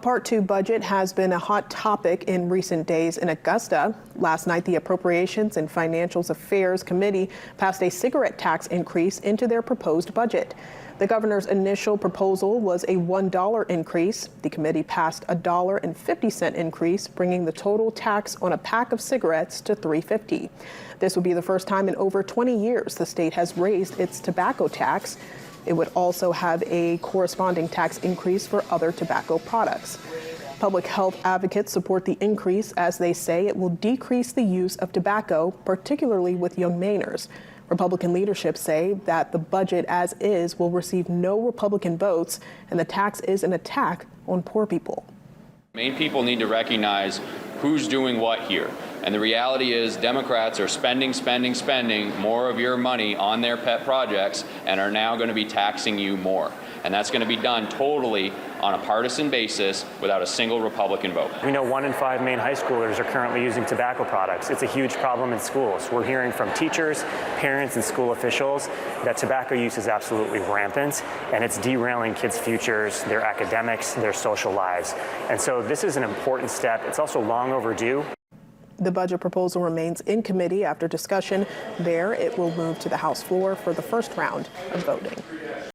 Part 2 budget has been a hot topic in recent days in Augusta. Last night, the Appropriations and Financial Affairs Committee passed a cigarette tax increase into their proposed budget. The governor's initial proposal was a $1 increase. The committee passed a $1.50 increase, bringing the total tax on a pack of cigarettes to $3.50. This would be the first time in over 20 years the state has raised its tobacco tax. It would also have a corresponding tax increase for other tobacco products. Public health advocates support the increase as they say it will decrease the use of tobacco, particularly with young Mainers. Republican leadership say that the budget as is will receive no Republican votes, and the tax is an attack on poor people. Maine people need to recognize who's doing what here. And the reality is Democrats are spending more of your money on their pet projects and are now going to be taxing you more. And that's going to be done totally on a partisan basis without a single Republican vote. We know 1 in 5 Maine high schoolers are currently using tobacco products. It's a huge problem in schools. We're hearing from teachers, parents, and school officials that tobacco use is absolutely rampant, and it's derailing kids' futures, their academics, their social lives. And so this is an important step. It's also long overdue. The budget proposal remains in committee after discussion. There, it will move to the House floor for the first round of voting.